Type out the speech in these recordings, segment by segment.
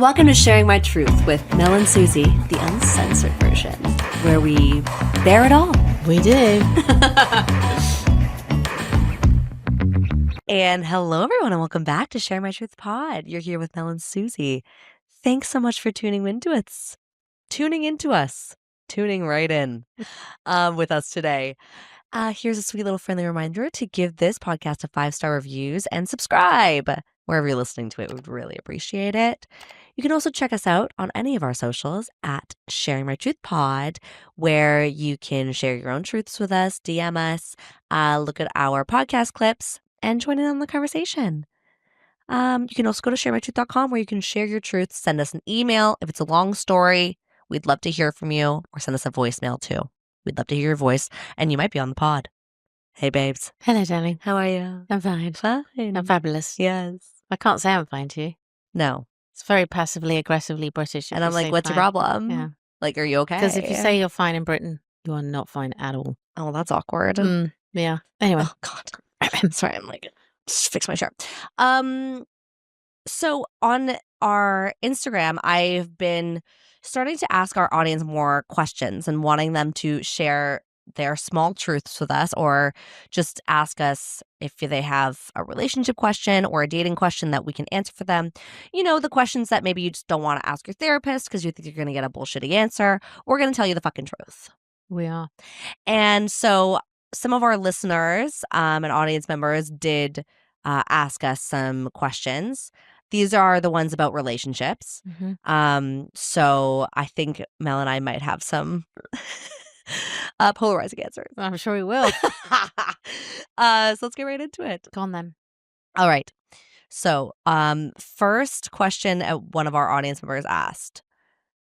Welcome to Sharing My Truth with Mel and Suzie, the uncensored version, where we bear it all. We do. And hello, everyone, and welcome back to Share My Truth Pod. You're here with Mel and Suzie. Thanks so much for tuning right in with us today. Here's a sweet little friendly reminder to give this podcast a 5-star reviews and subscribe wherever you're listening to it. We'd really appreciate it. You can also check us out on any of our socials at Sharing My Truth Pod, where you can share your own truths with us, DM us, look at our podcast clips, and join in on the conversation. You can also go to sharemytruth.com where you can share your truth, send us an email. If it's a long story, we'd love to hear from you, or send us a voicemail too. We'd love to hear your voice, and you might be on the pod. Hey, babes. Hello, darling. How are you? I'm fine. Fine. I'm fabulous. Yes. I can't say I'm fine to you. No. It's very passively, aggressively British. And I'm like, what's your problem? Yeah. Like, are you okay? Because if you say you're fine in Britain, you are not fine at all. Oh, that's awkward. Yeah. Anyway. Oh, God. Sorry, I'm like, just fix my shirt. So on our Instagram, I've been starting to ask our audience more questions and wanting them to share their small truths with us, or just ask us if they have a relationship question or a dating question that we can answer for them. You know, the questions that maybe you just don't want to ask your therapist because you think you're going to get a bullshitty answer. We're going to tell you the fucking truth. We are. And so some of our listeners and audience members did ask us some questions. These are the ones about relationships. Mm-hmm. So I think Mel and I might have some polarizing answers. I'm sure we will. So let's get right into it. Go on then. All right. So first question one of our audience members asked,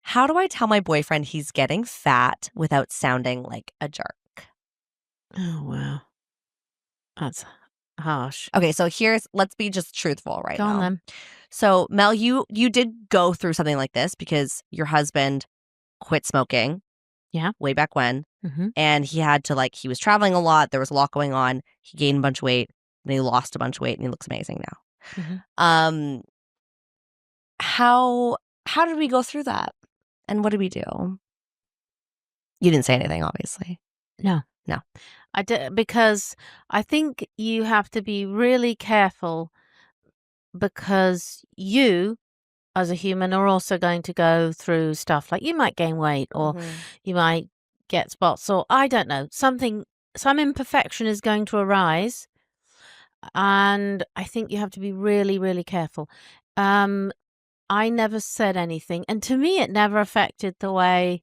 how do I tell my boyfriend he's getting fat without sounding like a jerk? Oh, wow. That's harsh. Okay, so let's be just truthful right now. Go on then. So Mel, you did go through something like this because your husband quit smoking. Yeah. Way back when. Mm-hmm. And he had to he was traveling a lot. There was a lot going on. He gained a bunch of weight and he lost a bunch of weight and he looks amazing now. Mm-hmm. How did we go through that? And what did we do? You didn't say anything, obviously. No. I did, because I think you have to be really careful, because you as a human are also going to go through stuff like you might gain weight, or you might get spots, or I don't know, some imperfection is going to arise. And I think you have to be really, really careful. I never said anything. And to me, it never affected the way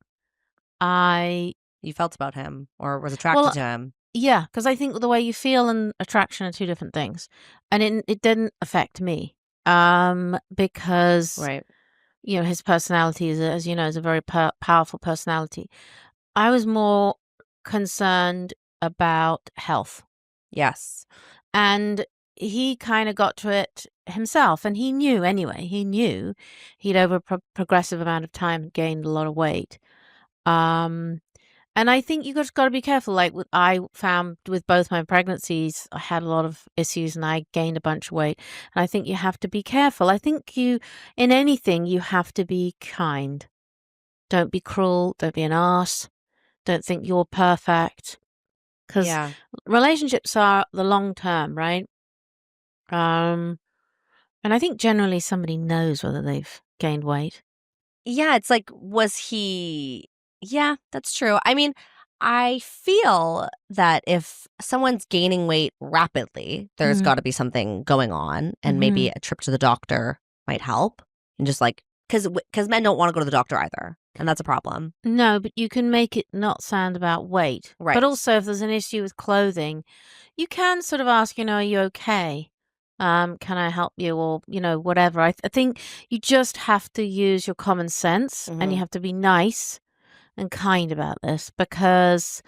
you felt about him or was attracted to him. Yeah, because I think the way you feel and attraction are two different things. And it didn't affect me. Because, right, his personality is, as you know, is a very powerful personality. I was more concerned about health. Yes. And he kind of got to it himself, and he knew anyway. He knew he'd over a progressive amount of time gained a lot of weight. And I think you just got to be careful. Like I found with both my pregnancies, I had a lot of issues and I gained a bunch of weight. And I think you have to be careful. I think in anything, you have to be kind. Don't be cruel. Don't be an arse. Don't think you're perfect. Because relationships are the long term, right? And I think generally somebody knows whether they've gained weight. Yeah, it's like, was he... Yeah, that's true. I mean, I feel that if someone's gaining weight rapidly, there's got to be something going on, and maybe a trip to the doctor might help. And just because men don't want to go to the doctor either, and that's a problem. No, but you can make it not sound about weight. Right. But also, if there's an issue with clothing, you can sort of ask, are you okay? Can I help you? Or, whatever. I think you just have to use your common sense, and you have to be nice and kind about this, because,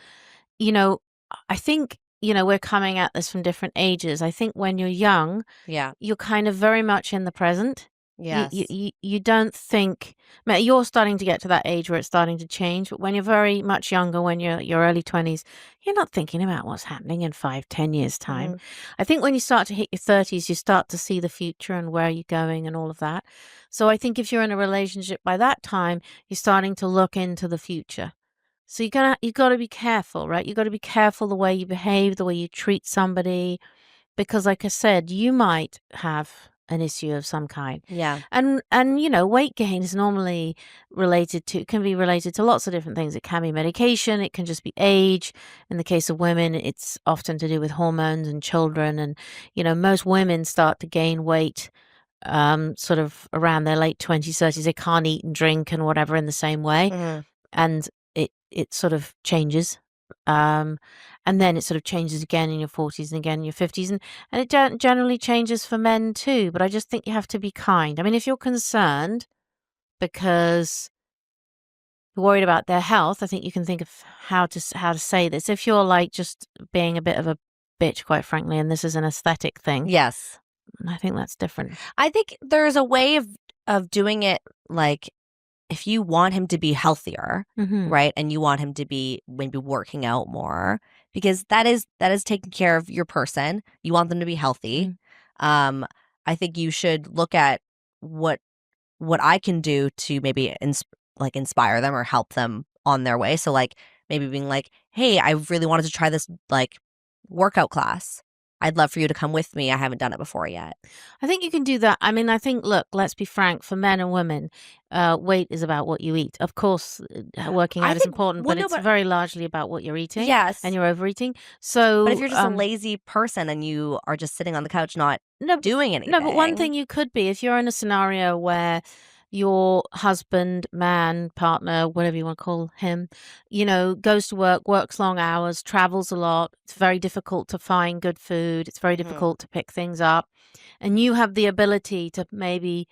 I think, we're coming at this from different ages. I think when you're young, you're kind of very much in the present. Yes. You don't think you're starting to get to that age where it's starting to change, but when you're very much younger, when you're your early 20s, you're not thinking about what's happening in 5, 10 years time. Hmm. I think when you start to hit your 30s, you start to see the future and where you're going and all of that. So I think if you're in a relationship by that time, you're starting to look into the future. So you got to be careful, right? You got to be careful the way you behave, the way you treat somebody, because like I said, you might have an issue of some kind. Yeah. And weight gain is normally can be related to lots of different things. It can be medication, it can just be age. In the case of women, it's often to do with hormones and children. And most women start to gain weight sort of around their late 20s, 30s. They can't eat and drink and whatever in the same way. Hmm. And it sort of changes. Um, and then it sort of changes again in your 40s and again in your 50s. And it generally changes for men too. But I just think you have to be kind. I mean, if you're concerned because you're worried about their health, I think you can think of how to say this. If you're like just being a bit of a bitch, quite frankly, and this is an aesthetic thing, Yes. I think that's different. I think there's a way of doing it, like if you want him to be healthier, Mm-hmm. right? And you want him to be maybe working out more, because that is taking care of your person. You want them to be healthy. Mm. Um, I think you should look at what I can do to maybe inspire them or help them on their way. So like maybe being like, "Hey, I really wanted to try this like workout class. I'd love for you to come with me. I haven't done it before yet." I think you can do that. I mean, I think, look, let's be frank, for men and women, weight is about what you eat. Of course, working I out is think important, well but no, it's but very largely about what you're eating and yes. you're overeating. But if So, you're just a lazy person and you are just sitting on the couch not no, doing no, but one anything. thing you could be, if you're in a scenario where your husband, man, partner, whatever you want to call him, goes to work, works long hours, travels a lot. It's very difficult to find good food. It's very Mhm. difficult to pick things up. And you have the ability to maybe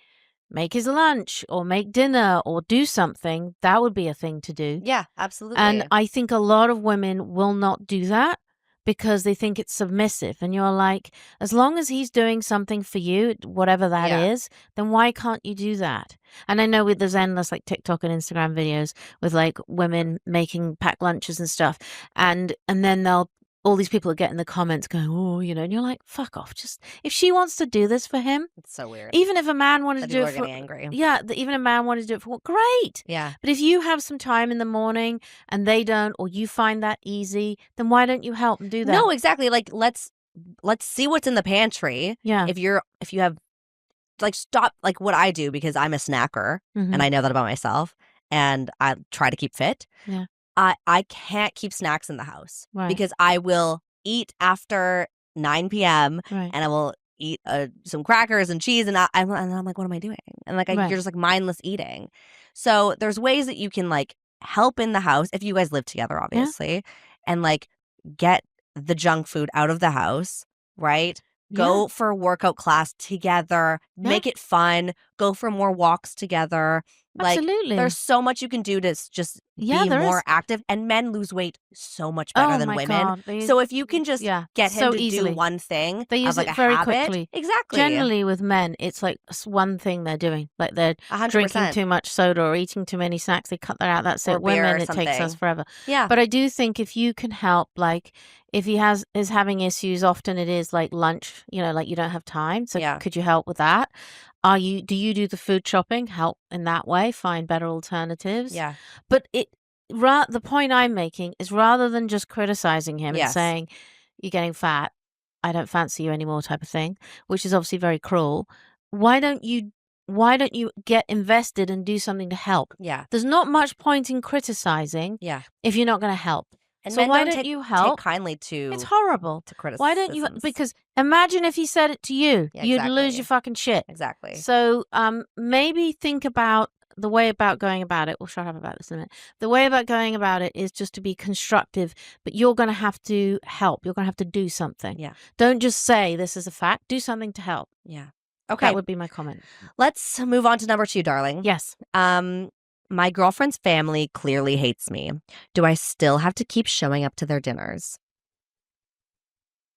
make his lunch or make dinner or do something, that would be a thing to do. Yeah, And absolutely. I think a lot of women will not do that because they think it's submissive. And you're like, as long as he's doing something for you, whatever that Yeah. is, then why can't you do that? And I know there's endless like TikTok and Instagram videos with like women making packed lunches and stuff. And then all these people get in the comments going, oh, and you're like, fuck off. Just if she wants to do this for him, It's so weird even if a man wanted to that do people it are for, getting angry. yeah, even a man wanted to do it for, great. Yeah. But if you have some time in the morning and they don't, or you find that easy, then why don't you help them do that? No, exactly. Like let's see what's in the pantry. Yeah. If you have like stop like what I do, because I'm a snacker and Mm-hmm. I know that about myself and I try to keep fit. Yeah. I can't keep snacks in the house Right. because I will eat after 9 p.m. Right. and I will eat some crackers and cheese and I'm like, what am I doing? And like Right. you're just like mindless eating. So there's ways that you can like help in the house if you guys live together, Yeah. obviously, and like get the junk food out of the house, right? Yeah. Go for a workout class together, Yeah. make it fun, go for more walks together. Like there's Absolutely. so much you can do to just Yeah, be there more is. active, and men lose weight so much better Oh than my women. God. So if you can just Yeah, get him so to do easily. one thing They as use like it a very habit. quickly. Exactly. Generally, with men, it's like one thing they're doing. Like they're drinking 100%. too much soda or eating too many snacks. They cut that out. That's Or it. beer or Women, it takes us something. forever. Yeah. But I do think if you can help, like if he is having issues, often it is like lunch. Like you don't have time. So Yeah. could you help with that? Do you do the food shopping? Help in that way. Find better alternatives. Yeah. But the point I'm making is rather than just criticizing him and Yes. saying you're getting fat, I don't fancy you anymore type of thing, which is obviously very cruel. Why don't you get invested and do something to help? Yeah. There's not much point in criticizing Yeah. if you're not going to help. And So men why don't don't you take help? kindly It's to horrible. Why don't you? criticisms. Because imagine if he said it to you, Yeah, you'd lose your exactly. fucking shit. Exactly. So maybe think about the way about going about it. We'll shut up about this in a minute. The way about going about it is just to be constructive, but you're going to have to help. You're going to have to do something. Yeah. Don't just say this is a fact. Do something to help. Yeah. That Okay. would be my comment. Let's move on to number 2, darling. Yes. My girlfriend's family clearly hates me. Do I still have to keep showing up to their dinners?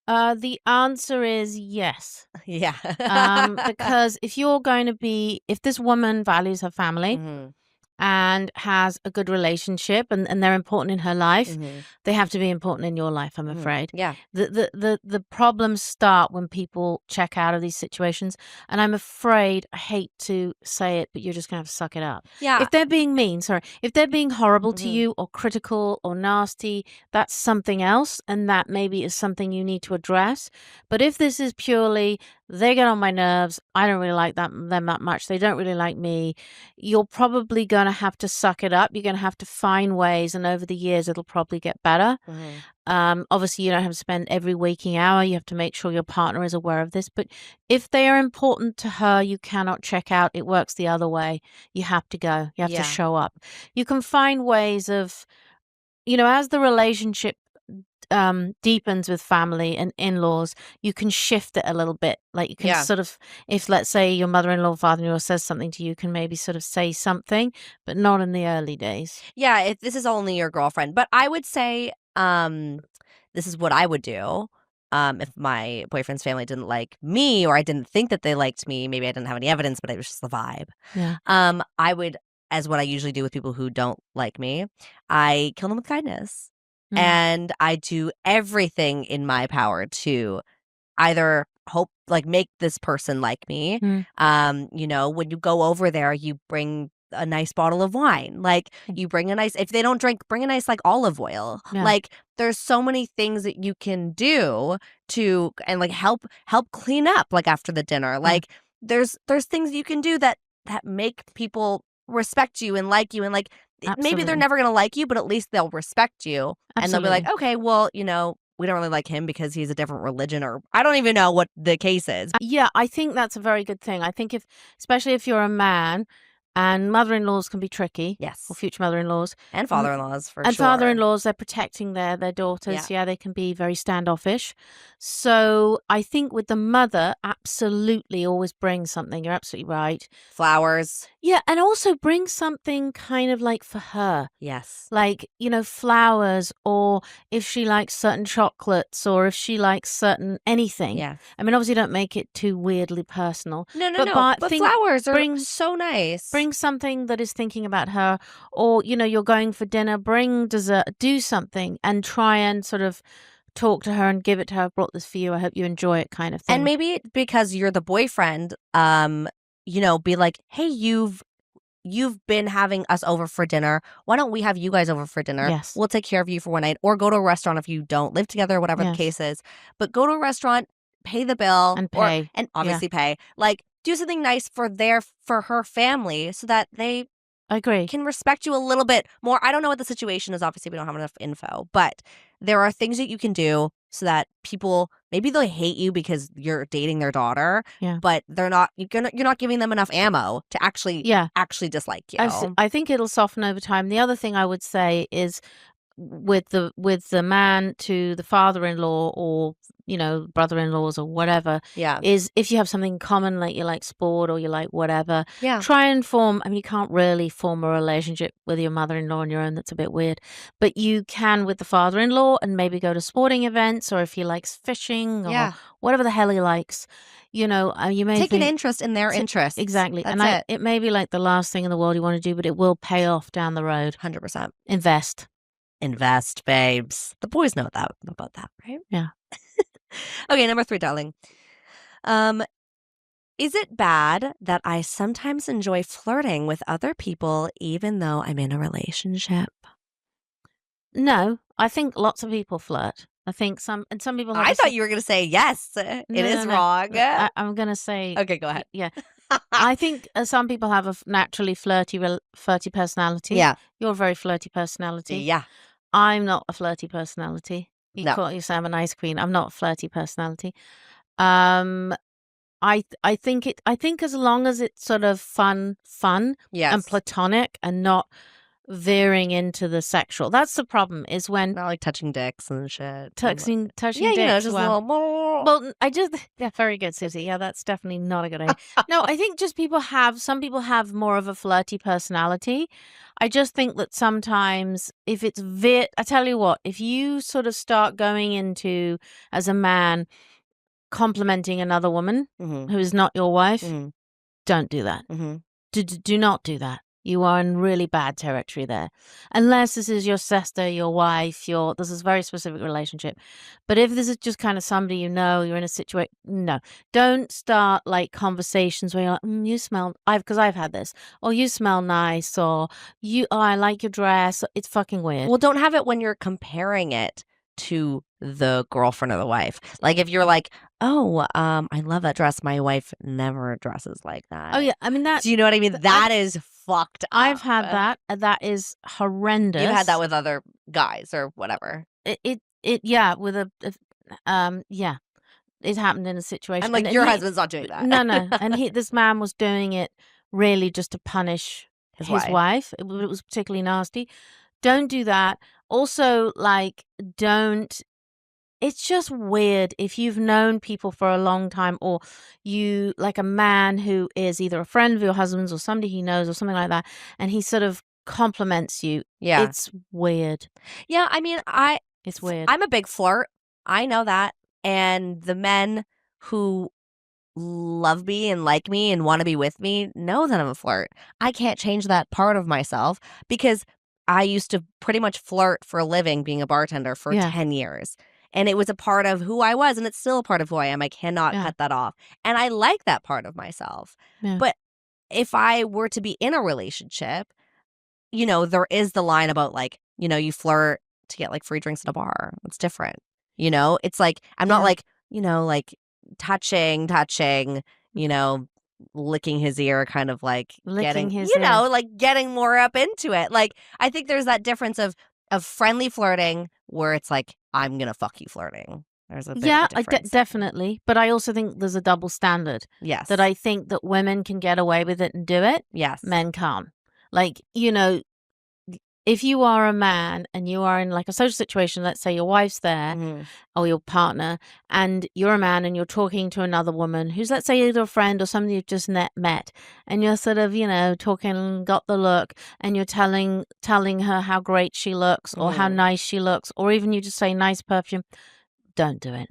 The answer is yes. Yeah. Because if this woman values her family Mhm. and has a good relationship and they're important in her life, Mhm. they have to be important in your life, I'm Mhm. afraid. Yeah. The problems start when people check out of these situations, and I'm afraid, I hate to say it, but you're just gonna have to suck it up. Yeah. If they're being mean, sorry, if they're being horrible to Mhm. you or critical or nasty, that's something else, and that maybe is something you need to address. But if this is purely, they get on my nerves, I don't really like them that much, they don't really like me, you're probably gonna have to suck it up. You're gonna have to find ways, and over the years, it'll probably get better. Mhm. Obviously, you don't have to spend every waking hour. You have to make sure your partner is aware of this. But if they are important to her, you cannot check out. It works the other way. You have to go. You have to Yeah. show up. You can find ways of, as the relationship deepens with family and in-laws, you can shift it a little bit. Like you can Yeah. sort of, if let's say your mother-in-law, father-in-law says something to you, you can maybe sort of say something, but not in the early days. Yeah, if this is only your girlfriend, but I would say, this is what I would do, if my boyfriend's family didn't like me or I didn't think that they liked me, maybe I didn't have any evidence, but it was just the vibe. Yeah. I would, as what I usually do with people who don't like me, I kill them with kindness, Mm. and I do everything in my power to either make this person like me. Mm. When you go over there, you bring a nice bottle of wine. Like Mm. you bring a nice, if they don't drink, bring a nice like olive oil. Yeah. Like there's so many things that you can do to and like help clean up like after the dinner. Yeah. Like there's things you can do that make people respect you and like you and like maybe they're Absolutely. never going to like you, but at least they'll respect you and they'll be like, Absolutely. okay, well, we don't really like him because he's a different religion or I don't even know what the case is. Yeah, I think that's a very good thing. I think especially if you're a man, and mother-in-laws can be tricky, or Yes. future mother-in-laws, And m- father-in-laws for and sure. father-in-laws, they're protecting their Yeah. daughters. Yeah, they can be very standoffish. So I think with the mother, absolutely always bring something. You're absolutely right. Flowers. Yeah, and also bring something kind of like for her. Yes. Like, flowers, or if she likes certain chocolates, or if she likes certain anything. Yeah. I mean, obviously don't make it too weirdly personal, No, no, but no. But flowers are bring so nice. bring something that is thinking about her, or, you're going for dinner, bring dessert, do something and try and sort of talk to her and give it to her. "I brought this for you. I hope you enjoy it," kind of And thing. maybe because you're the boyfriend, be like, "Hey, you've been having us over for dinner. Why don't we have you guys over for dinner? Yes. We'll take care of you for one night or go to a restaurant if you don't live together, whatever the Yes. case is. But go to a restaurant, pay the bill And or pay. and Yeah. obviously pay. Like do something nice for her family so that they I agree. can respect you a little bit more. I don't know what the situation is. Obviously, we don't have enough info, but there are things that you can do so that people maybe they'll hate you because you're dating their daughter, Yeah. but you're not giving them enough ammo to Yeah. actually dislike you. I think it'll soften over time. The other thing I would say is, with the man to the father-in-law, or brother-in-laws or whatever, Yeah. is if you have something in common, like you like sport or you like whatever, Yeah. try and form. I mean, you can't really form a relationship with your mother-in-law on your own. That's a bit weird, but you can with the father-in-law, and maybe go to sporting events, or if he likes fishing or Yeah. whatever the hell he likes, you may Take an think. interest in their interests. Exactly. That's And it. it may be like the last thing in the world you want to do, but it will pay off down the road. 100%. Invest. Invest, babes. The boys know that about that, right? Yeah. Okay, number 3, darling. Is it bad that I sometimes enjoy flirting with other people even though I'm in a relationship? No, I think lots of people flirt. I think some people have I a thought you were going to say yes. It no, no, is no. wrong. I'm gonna say Okay, go ahead. yeah. I think some people have a naturally flirty personality. Yeah. You're a very flirty personality. Yeah. I'm not a flirty personality. No. You say I'm a nice queen. I'm not a flirty personality. Um, I think as long as it's sort of fun and Yes. platonic and not veering into the sexual. That's the problem, is when Not like touching dicks and shit. touching Yeah, dicks. just a Well, little. well, yeah, very good, Susie. Yeah, that's definitely not a good idea. No, I think just some people have more of a flirty personality. I just think that sometimes if it's I tell you what, if you sort of start going into, as a man, complimenting another woman Mm-hmm. who is not your wife, Mm-hmm. don't do that. Mm-hmm. Do not do that. You are in really bad territory there. Unless this is your sister, your wife, this is a very specific relationship. But if this is just kind of somebody you're in a situation, no. Don't start like conversations where you're like, you smell, because I've had this, or you smell nice, or I like your dress. It's fucking weird. Well, don't have it when you're comparing it to the girlfriend or the wife. Like if you're like, oh, I love that dress. My wife never dresses like that. Oh yeah, I mean Do you know what I mean? That is fucked up. I've had that. That is horrendous. You've had that with other guys or whatever. Yeah, with yeah. It happened in a situation. I'm like, your husband's not doing that. No. And this man was doing it really just to punish his wife. It was particularly nasty. Don't do that. Also, like, it's just weird if you've known people for a long time, or you, like, a man who is either a friend of your husband's or somebody he knows or something like that, and he sort of compliments you. Yeah. It's weird. Yeah, I mean, it's weird. I'm a big flirt. I know that. And the men who love me and like me and want to be with me know that I'm a flirt. I can't change that part of myself because I used to pretty much flirt for a living being a bartender for 10 years. And it was a part of who I was, and it's still a part of who I am. I cannot cut that off. And I like that part of myself. Yeah. But if I were to be in a relationship, there is the line about like, you flirt to get like free drinks at a bar. It's different. It's like, I'm not like, like touching, licking his ear, kind of like licking getting, his ear. like getting more up into it. Like, I think there's that difference of friendly flirting where it's like, I'm going to fuck you flirting. There's a difference. Definitely. But I also think there's a double standard. Yes. That I think that women can get away with it and do it. Yes. Men can't. Like, if you are a man and you are in like a social situation, let's say your wife's there or your partner, and you're a man and you're talking to another woman who's, let's say, either a friend or somebody you've just met, and you're sort of, talking, got the look, and you're telling her how great she looks or how nice she looks, or even you just say nice perfume, don't do it.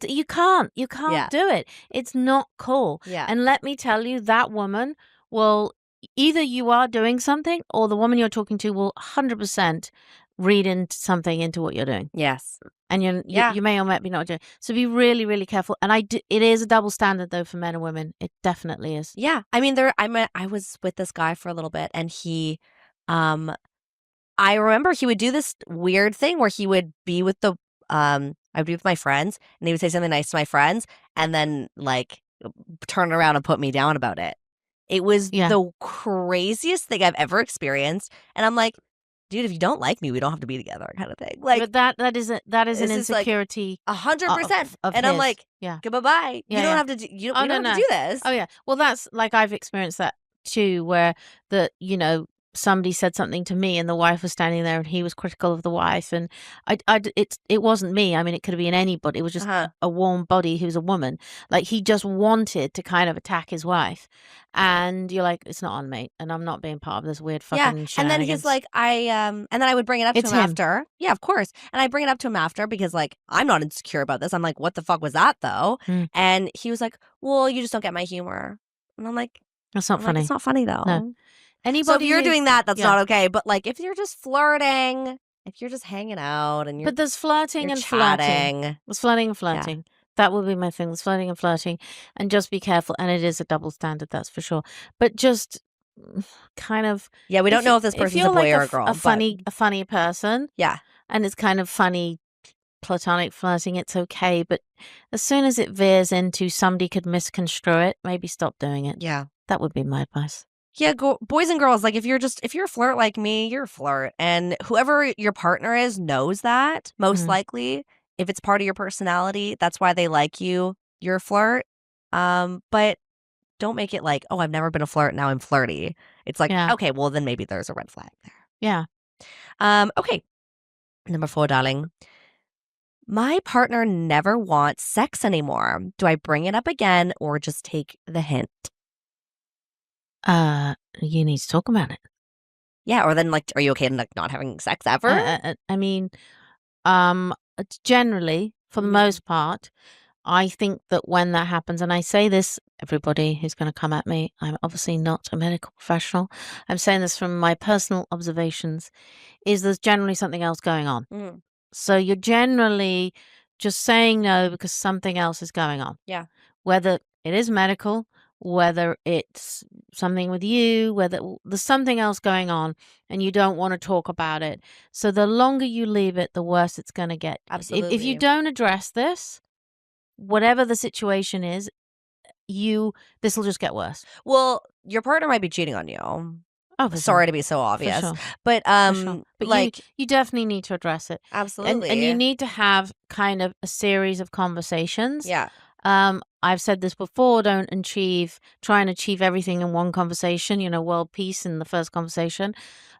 You can't do it. It's not cool. Yeah. And let me tell you, that woman will, either you are doing something or the woman you're talking to will 100% read something into what you're doing. Yes. And you may or may be not doing. So be really, really careful. And it is a double standard though for men and women. It definitely is. Yeah. I mean, I was with this guy for a little bit, and he, I remember he would do this weird thing where he would be with I would be with my friends, and he would say something nice to my friends, and then like turn around and put me down about it. It was the craziest thing I've ever experienced. And I'm like, dude, if you don't like me, we don't have to be together, kind of thing. Like, but that is an insecurity. Like 100%. And his. I'm like, bye-bye. You don't have to do, you don't have to do this. Oh yeah. Well, that's like, I've experienced that too, where somebody said something to me and the wife was standing there and he was critical of the wife, and it wasn't me. I mean, it could have been anybody. It was just a warm body who's a woman. Like, he just wanted to kind of attack his wife, and you're like, it's not on, mate, and I'm not being part of this weird fucking shenanigans. And then he's like, and then I would bring it up to him after. Yeah, of course. And I bring it up to him after because, like, I'm not insecure about this. I'm like, what the fuck was that though? And he was like, well, you just don't get my humor. And I'm like, that's not funny. It's not funny though. No. So if you're doing that, that's not okay. But like, if you're just flirting, if you're just hanging out and but there's flirting and chatting. Flirting. There's flirting and flirting. Yeah. That would be my thing. There's flirting and flirting, and just be careful. And it is a double standard, that's for sure. But just kind of, we don't know if this person's a boy or a girl. A funny person. Yeah, and it's kind of funny, platonic flirting. It's okay, but as soon as it veers into somebody could misconstrue it, maybe stop doing it. Yeah, that would be my advice. Yeah, boys and girls, like if you're a flirt like me, you're a flirt. And whoever your partner is knows that, most likely. If it's part of your personality, that's why they like you. You're a flirt. But don't make it like, oh, I've never been a flirt, now I'm flirty. It's like, okay, well then maybe there's a red flag there. Yeah. Okay. Number 4, darling. My partner never wants sex anymore. Do I bring it up again or just take the hint? You need to talk about it. Yeah, or then like, are you okay like not having sex ever? I mean, it's generally, for the Mhm. most part, I think that when that happens, and I say this, everybody who's going to come at me, I'm obviously not a medical professional. I'm saying this from my personal observations, is there's generally something else going on. Mhm. So you're generally just saying no because something else is going on. Yeah. Whether it is medical, whether it's something with you, whether there's something else going on and you don't want to talk about it. So the longer you leave it, the worse it's going to get. If you Absolutely. don't address this, whatever the situation is, this will just get worse. Well, your partner might be cheating on you. Oh, for Sorry sure. to be so For obvious, sure. but For sure. But like you definitely need to address it. And you absolutely. need to have kind of a series of conversations. Yeah. I've said this before, don't try and achieve everything in one conversation, world peace in the first conversation.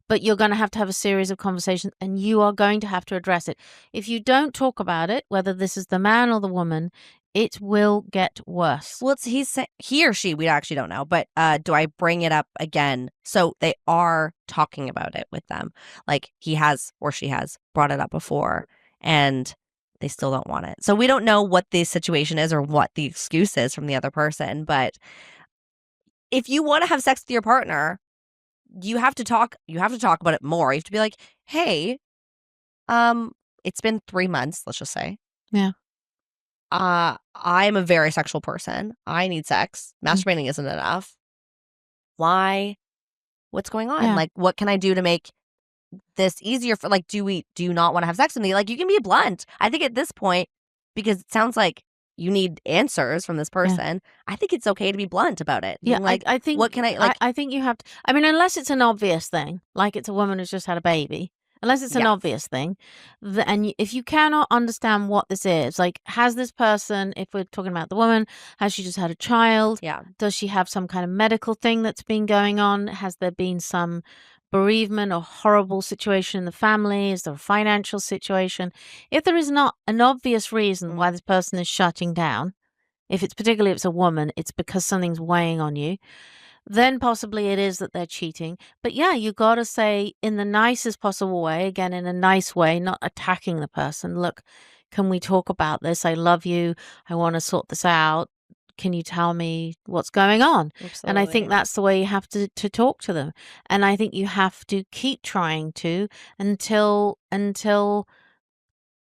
But you're going to have a series of conversations and you are going to have to address it. If you don't talk about it, whether this is the man or the woman, it will get worse. Well, he or she, we actually don't know, but do I bring it up again? So they are talking about it with them. Like he has or she has brought it up before and they still don't want it. So we don't know what the situation is or what the excuse is from the other person, but if you want to have sex with your partner, you have to talk about it more. You have to be like, "Hey, um it's been 3 months, let's just say. Yeah. I'm a very sexual person. I need sex. Mm. Masturbating isn't enough. Why? What's going on? Yeah. Like, what can I do to make this easier for like, do you not want to have sex with me? Like, you can be blunt. I think at this point, because it sounds like you need answers from this Yeah. person, I think it's okay to be blunt about it. Yeah, Being like, I what think can I like? I think you have to. I mean, unless it's an obvious thing, like it's a woman who's just had a baby, unless it's an Yeah. obvious thing, if you cannot understand what this is, like, has this person, if we're talking about the woman, has she just had a child? Yeah. Does she have some kind of medical thing that's been going on? Has there been some bereavement or horrible situation in the family? Is there a financial situation? If there is not an obvious reason Mm, why this person is shutting down, particularly if it's a woman, it's because something's weighing on you, then possibly it is that they're cheating. But yeah, you got to say in the nicest possible way, again, in a nice way, not attacking the person. Look, can we talk about this? I love you. I want to sort this out. Can you tell me what's going on? And I think absolutely. that's the way you have to talk to them. And I think you have to keep trying to until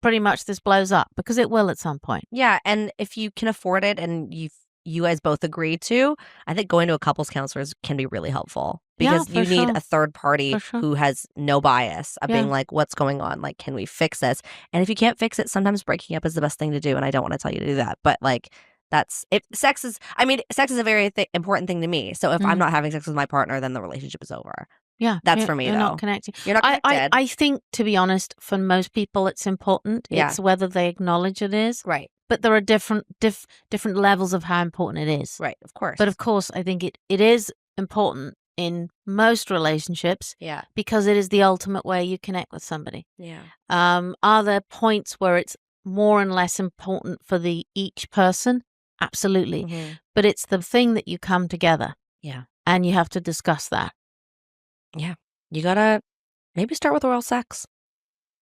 pretty much this blows up, because it will at some point. Yeah, and if you can afford it and you guys both agree to, I think going to a couples counselors can be really helpful Yeah, because for you need sure. a third party For sure. who has no bias of being Yeah. like, what's going on? Like, can we fix this? And if you can't fix it, sometimes breaking up is the best thing to do. And I don't want to tell you to do that, but like, that's if sex is, I mean, sex is a very important thing to me. So if I'm Mm. not having sex with my partner, then the relationship is over. Yeah, That's for me you're not though. connecting. You're not connected. I think, to be honest, for most people, it's important. Yeah, It's whether they acknowledge it is. right, But there are different levels of how important it is. right, of But course. of course, I think it is important in most relationships Yeah, because it is the ultimate way you connect with somebody. yeah, Are there points where it's more and less important for the each person? Absolutely. hmm, But it's the thing that you come together yeah, and you have to discuss that. yeah. You gotta maybe start with oral sex.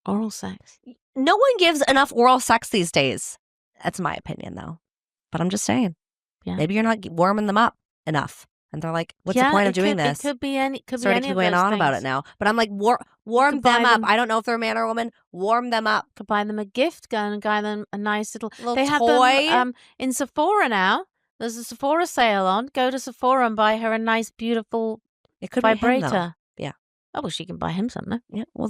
Oral sex. No one gives enough oral sex these days. That's my opinion, though. But I'm just saying, Yeah. maybe you're not warming them up enough. And they're like, what's the Yeah, point of doing it this? could be Starting to any of going those on about it things. now. But I'm like, You warm could them buy up. them I don't know if they're a man or a woman. Warm them up. could buy them a gift, go and buy them a nice little. A little They have them toy. in Sephora now. There's a Sephora sale on. Go to Sephora and buy her a nice, beautiful It could be him, though. vibrator. Yeah. Oh, well, she can buy him something. Yeah. Well,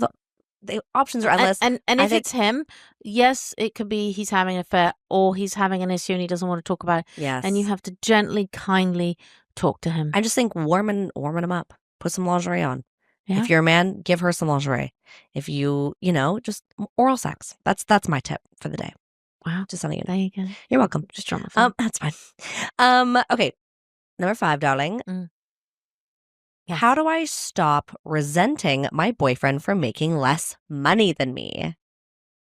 the options are And endless. and I if think, it's him, yes, it could be he's having an affair or he's having an issue and he doesn't want to talk about it. And you yes. have to gently, kindly talk to him. I just think warming them up. Put some lingerie on. Yeah. If you're a man, give her some lingerie. If just oral sex. That's my tip for the day. Wow. Just something. There you go. You're welcome. Just drop my phone. That's fine. Okay. Number 5, darling. Mm. How Yes. do I stop resenting my boyfriend for making less money than me?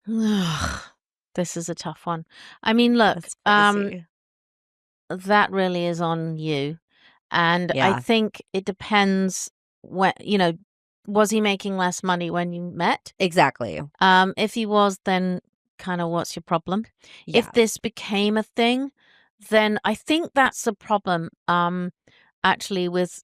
Ugh, this is a tough one. I mean, look, That's crazy. that really is on you. And I Yeah, think it depends when, was he making less money when you met? exactly. If he was, then kind of what's your problem? Yeah. If this became a thing, then I think that's the problem, actually with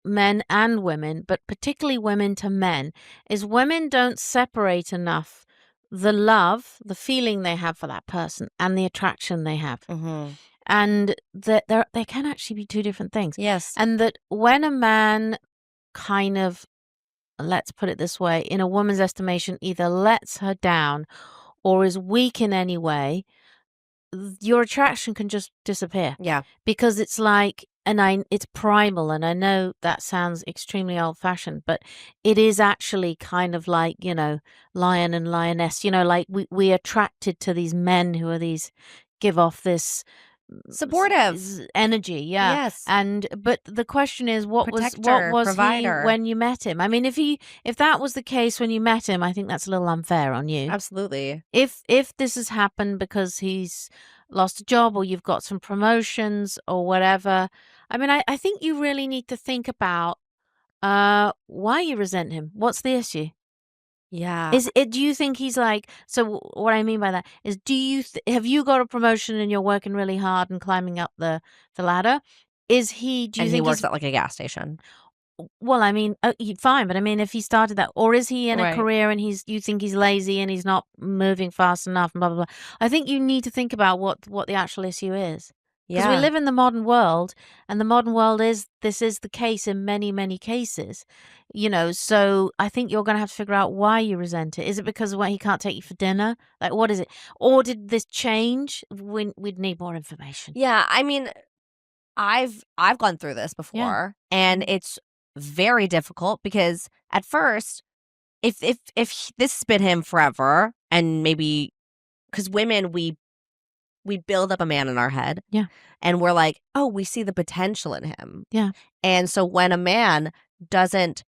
men and women, but particularly women to men, is women don't separate enough the love, the feeling they have for that person and the attraction they have. Mhm. And that they can actually be two different things. Yes. And that when a man kind of, let's put it this way, in a woman's estimation, either lets her down or is weak in any way, your attraction can just disappear Yeah. because it's like, it's primal, and I know that sounds extremely old fashioned, but it is actually kind of like, lion and lioness, like we attracted to these men who are these, give off this Supportive. energy, yeah. Yes. And but the question is, what Protector, was he provider. when you met him? I mean, if that was the case when you met him, I think that's a little unfair on you. Absolutely. If this has happened because he's lost a job or you've got some promotions or whatever, I mean, I think you really need to think about why you resent him. What's the issue? Yeah. Is it, do you think he's like, so what I mean by that is, do you have you got a promotion and you're working really hard and climbing up the ladder? Do And you he think works he's, at, like, a gas station. well, I mean, fine, but I mean, if he started that, or is he in a Right. career and you think he's lazy and he's not moving fast enough, and blah blah blah. I think you need to think about what the actual issue is, because we Yeah. live in the modern world, and the modern world is, this is the case in many cases, So I think you're going to have to figure out why you resent it. Is it because he can't take you for dinner? Like, what is it? Or did this change? We'd need more information. Yeah, I mean, I've gone through this Yeah. before, and Mm. it's very difficult because at first, if this has been him forever, and maybe because women, we build up a man in our head, Yeah. and we're like, "Oh, we see the potential in him." Yeah. And so when a man doesn't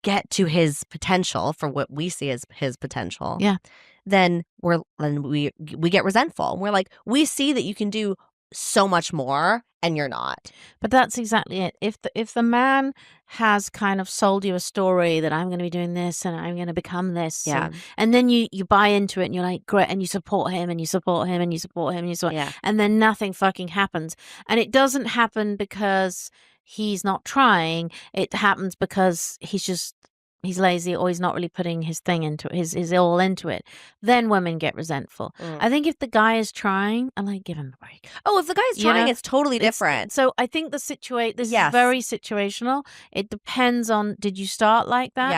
get to his potential for what we see as his potential, Yeah. then we get resentful. We're like, "We see that you can do so much more, and you're not." But that's exactly it. If the man has kind of sold you a story that I'm going to be doing this and I'm going to become this, Yeah, and then you buy into it and you're like, great, and you support him and you support him and you support him and you support, yeah, and then nothing fucking happens, and it doesn't happen because he's not trying. It happens because he's lazy, or he's not really putting his thing into it, his all into it. Then women get resentful. mm. I think if the guy is trying, I'm like, give him a break. Oh, if the guy's You trying, know, it's totally different. so I think this is Yes. very situational. It depends on, did you start like that?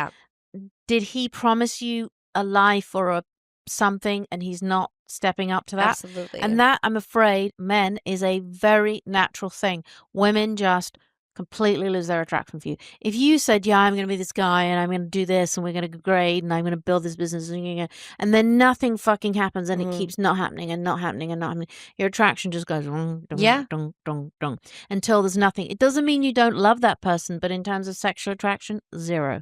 Yeah, Did he promise you a life or a something and he's not stepping up to that? absolutely. And that, I'm afraid, men, is a very natural thing. Women just completely lose their attraction for you. If you said, yeah, I'm going to be this guy and I'm going to do this and we're going to grade and I'm going to build this business and then nothing fucking happens and it Mhm. keeps not happening and not happening and not happening, your attraction just goes dong, Yeah, dong, dong, dong, dong, until there's nothing. It doesn't mean you don't love that person, but in terms of sexual attraction, zero.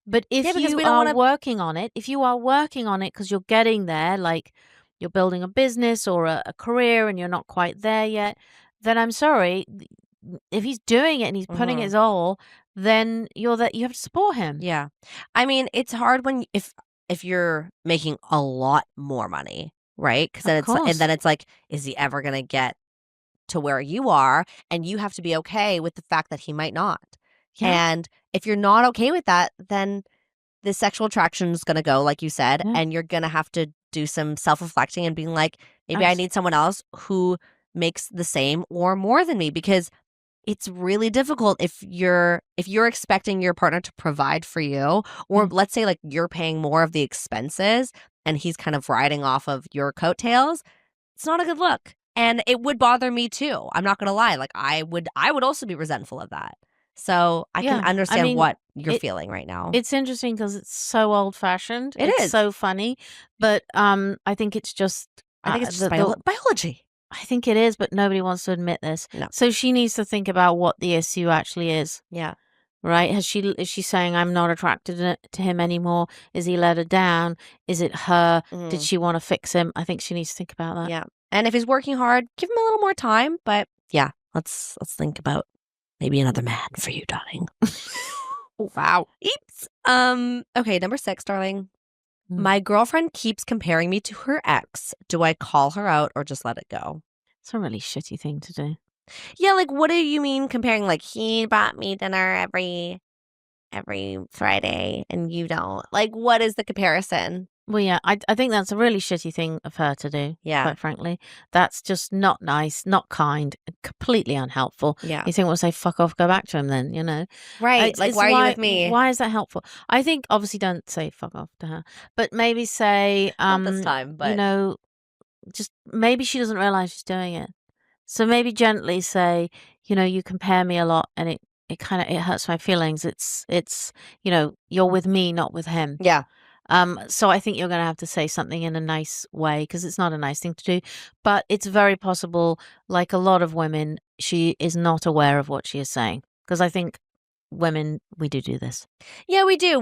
But yeah, if because you we don't are wanna. working on it, if you are working on it because you're getting there, like you're building a business or a career and you're not quite there yet, then I'm sorry. If he's doing it and he's putting Mhm. his all, then you have to support him. Yeah. I mean, it's hard when if you're making a lot more money, right? Because Of then course. it's like, is he ever gonna get to where you are? And you have to be okay with the fact that he might not. Yeah. And if you're not okay with that, then the sexual attraction is gonna go, like you said, Yeah. and you're gonna have to do some self-reflecting and being like, "Maybe I Abs- need someone else who makes the same or more than me," because it's really difficult if you're expecting your partner to provide for you, or yeah. let's say, like, you're paying more of the expenses and he's kind of riding off of your coattails. It's not a good look, and it would bother me too. I'm not gonna lie, like, I would also be resentful of that. So, I can Yeah. I understand mean, what you're it feeling right now. it's interesting because it's so old fashioned. It It's is. so funny, but I think it's just I think it's just the biology. I think it is, but nobody wants to admit this. No. So she needs to think about what the issue actually is. Yeah. Right? Is she saying I'm not attracted to him anymore? Is he let her down? Is it her? Did she want to fix him? I think she needs to think about that. Yeah. And if he's working hard, give him a little more time. But yeah, let's think about maybe another man for you, darling. Wow. Eeps. Okay, number 6, darling. Mm. My girlfriend keeps comparing me to her ex. Do I call her out or just let it go? It's a really shitty thing to do. Yeah, like what do you mean comparing? Like he bought me dinner every Friday and you don't. Like what is the comparison? Well, yeah, I think that's a really shitty thing of her to do. Yeah. Quite frankly, that's just not nice, not kind, completely unhelpful. Yeah. You think, well, say fuck off, go back to him then, you know? Right. Like why are you with me? Why is that helpful? I think obviously don't say fuck off to her, but maybe say, Not this time, but you know, just maybe she doesn't realize she's doing it. So maybe gently say, you know, you compare me a lot, and it kind of it hurts my feelings. It's you know, you're with me, not with him. yeah. So I think you're going to have to say something in a nice way, because it's not a nice thing to do, but it's very possible, like a lot of women, she is not aware of what she is saying, because I think women, we do this. Yeah, we do.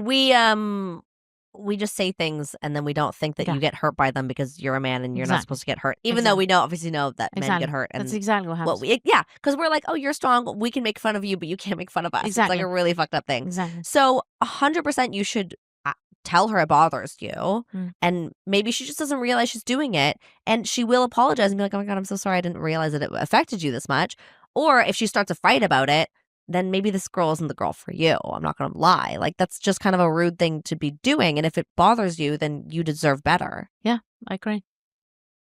We just say things and then we don't think that you get hurt by them because you're a man and you're not supposed to get hurt. Even though we obviously know that men get hurt. And that's exactly what happens. Because we're like, oh, you're strong. We can make fun of you, but you can't make fun of us. Exactly. It's like a really fucked up thing. Exactly. So 100% you should tell her it bothers you. And maybe she just doesn't realize she's doing it. And she will apologize and be like, oh my God, I'm so sorry. I didn't realize that it affected you this much. Or if she starts a fight about it, then maybe this girl isn't the girl for you. I'm not going to lie. Like, that's just kind of a rude thing to be doing. And if it bothers you, then you deserve better. Yeah, I agree.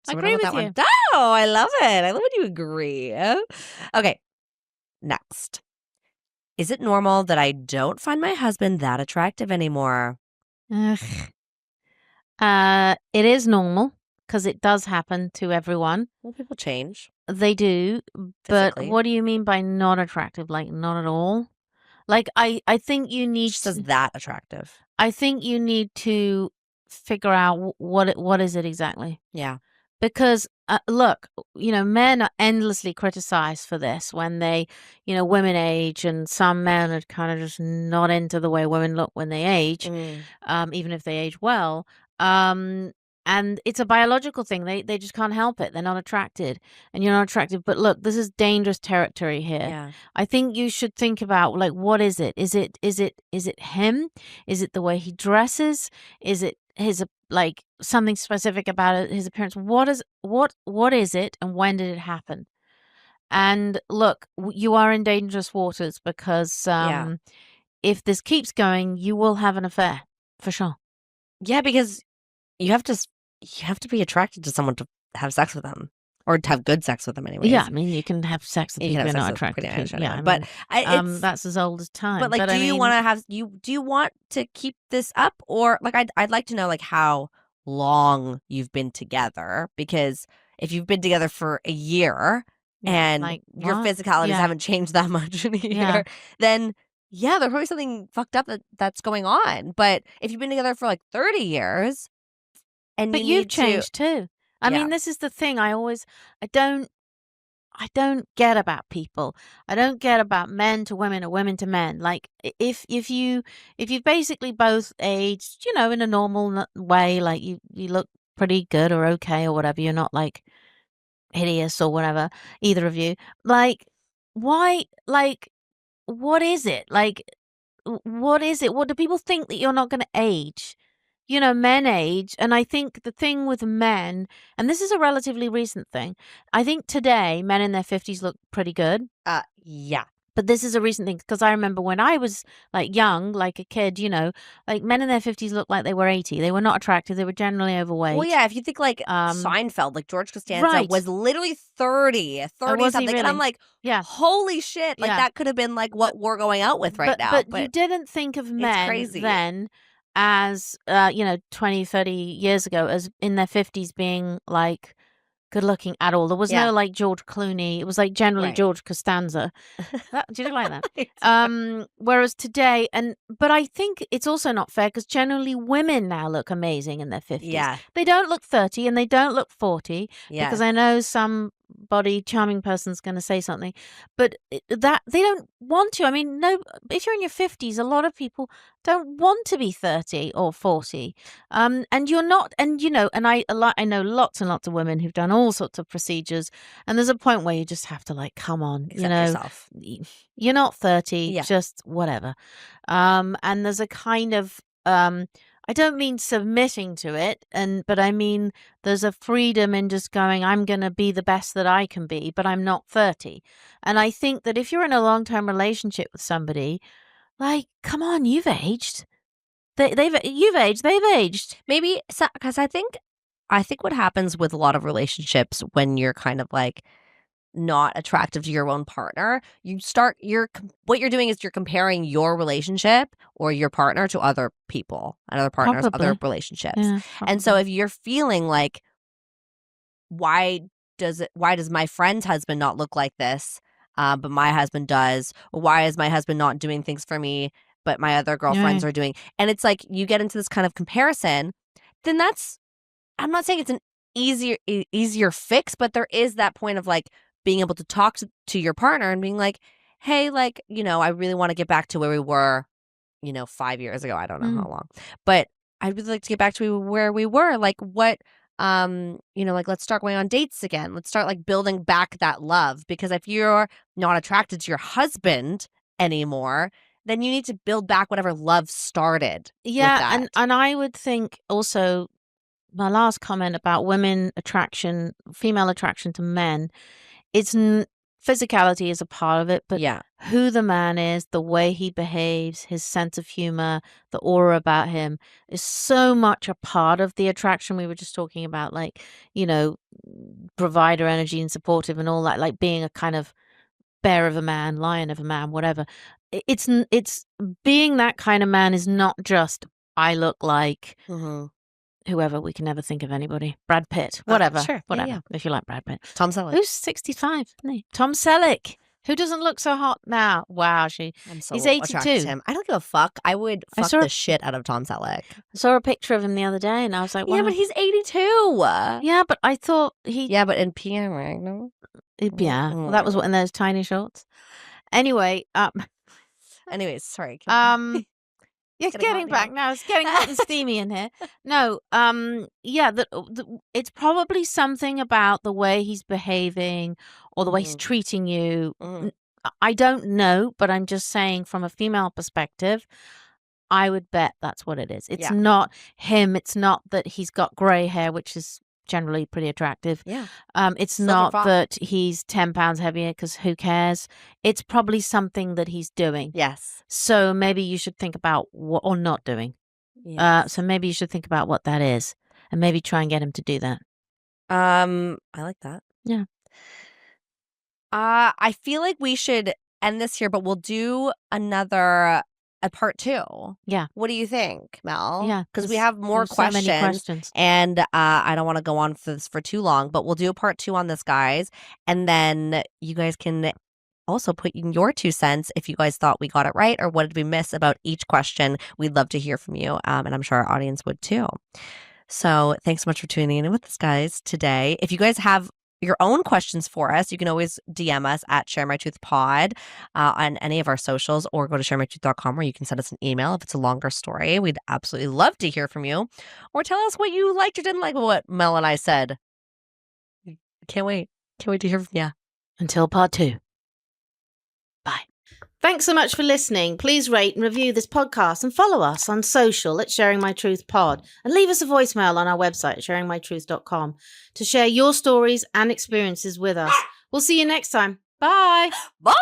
So I agree with you. Oh, I love it. I love when you agree. Okay, next. Is it normal that I don't find my husband that attractive anymore? It is normal, because it does happen to everyone. Well, people change. They do, but what do you mean by not attractive? Like not at all? Like I think you need. She says that attractive. I think you need to figure out what is it exactly. Yeah. Because look, you know, men are endlessly criticized for this when they, you know, women age, and some men are kind of just not into the way women look when they age, even if they age well. And it's a biological thing. They just can't help it. They're not attracted, and you're not attractive. But look, this is dangerous territory here. Yeah. I think you should think about, like, what is it? Is it him? Is it the way he dresses? Is it his, like, something specific about it, his appearance? What is it, and when did it happen? And look, you are in dangerous waters, because if this keeps going, you will have an affair for sure. Yeah, because you have to be attracted to someone to have sex with them, or to have good sex with them anyway. Yeah, I mean, you can have sex with people you're not attracted to. Yeah, but that's as old as time. But like, do you want to keep this up, or like, I'd like to know like how long you've been together, because if you've been together for a year and like, your physicalities haven't changed that much in a year, then there's probably something fucked up that's going on. But if you've been together for like 30 years. But you've changed too. I mean, this is the thing. I don't get about people. I don't get about men to women or women to men. Like, if you've basically both aged, you know, in a normal way, like you look pretty good or okay or whatever. You're not like hideous or whatever, either of you. Like, why? Like, what is it? Like, what is it? What do people think, that you're not going to age? You know, men age, and I think the thing with men, and this is a relatively recent thing, I think today men in their 50s look pretty good. Yeah. But this is a recent thing, because I remember when I was like young, like a kid, you know, like men in their 50s looked like they were 80. They were not attractive. They were generally overweight. Well, yeah, if you think like Seinfeld, like George Costanza was literally 30 something. Really? And I'm like, holy shit. Like that could have been like what we're going out with right now. But you didn't think of men then as, 20, 30 years ago, as in their 50s being like good looking at all. There was no like George Clooney. It was like generally George Costanza. Do you like that? Whereas today, but I think it's also not fair, because generally women now look amazing in their 50s. Yeah. They don't look 30 and they don't look 40, because I know some somebody, charming person's going to say something, but that they don't want to. I mean, no, if you're in your 50s, a lot of people don't want to be 30 or 40. And you're not, and and I know lots and lots of women who've done all sorts of procedures, and there's a point where you just have to like, come on, Accept yourself. you're not 30, Yeah. just whatever. And there's a kind of I don't mean submitting to it, but I mean there's a freedom in just going, I'm going to be the best that I can be, but I'm not 30. And I think that if you're in a long-term relationship with somebody, like, come on, you've aged. You've aged, they've aged. Maybe because I think what happens with a lot of relationships when you're kind of like not attractive to your own partner, what you're doing is you're comparing your relationship or your partner to other people and other partners, other Probably. relationships. Yeah, And so probably. if you're feeling like, why does my friend's husband not look like this, but my husband does? Or why is my husband not doing things for me, but my other girlfriends Yeah. are doing? And it's like you get into this kind of comparison, then I'm not saying it's an easier fix, but there is that point of like being able to talk to your partner and being like, hey, like, I really want to get back to where we were, 5 years ago. I don't know how long, but I'd really like to get back to where we were. Like what, like let's start going on dates again. Let's start like building back that love, because if you're not attracted to your husband anymore, then you need to build back whatever love started with Yeah, that. and I would think also my last comment about female attraction to men, physicality is a part of it, but Yeah. who the man is, the way he behaves, his sense of humor, the aura about him is so much a part of the attraction we were just talking about, like, provider energy and supportive and all that, like being a kind of bear of a man, lion of a man, whatever. It's being that kind of man is not just, I look like whoever. We can never think of anybody. Brad Pitt, whatever. Sure. Whatever. Yeah. If you like Brad Pitt. Tom Selleck. Who's 65, isn't he? Tom Selleck. Who doesn't look so hot now? Wow, I'm so he's attracted to 82. him. I don't give a fuck. I would fuck the shit out of Tom Selleck. I saw a picture of him the other day and I was like, wow. Yeah, but he's 82. Yeah, but I thought Yeah, but in PM Magnum. Yeah, well, that was in those tiny shorts. Anyway, anyways, sorry. It's getting back now. It's getting hot and steamy in here. No, yeah, it's probably something about the way he's behaving or the way he's treating you. I don't know, but I'm just saying from a female perspective, I would bet that's what it is. It's not him. It's not that he's got gray hair, which is generally pretty attractive. Yeah. It's not that he's 10 pounds heavier, because who cares? It's probably something that he's doing. Yes. So maybe you should think about what, or not doing. Yes. So maybe you should think about what that is and maybe try and get him to do that. I like that. Yeah. I feel like we should end this here, but we'll do a part 2. Yeah. What do you think, Mel? Yeah. Because we have more questions. So many questions. And I don't want to go on for this for too long, but we'll do a part 2 on this, guys. And then you guys can also put in your 2 cents if you guys thought we got it right or what did we miss about each question. We'd love to hear from you. And I'm sure our audience would too. So thanks so much for tuning in with us, guys, today. If you guys have your own questions for us, you can always DM us at ShareMyTruthPod on any of our socials, or go to sharemytruth.com where you can send us an email if it's a longer story. We'd absolutely love to hear from you, or tell us what you liked or didn't like what Mel and I said. Can't wait to hear from you. Until part 2. Bye. Thanks so much for listening. Please rate and review this podcast and follow us on social at Sharing My Truth Pod, and leave us a voicemail on our website at sharingmytruth.com to share your stories and experiences with us. We'll see you next time. Bye. Bye.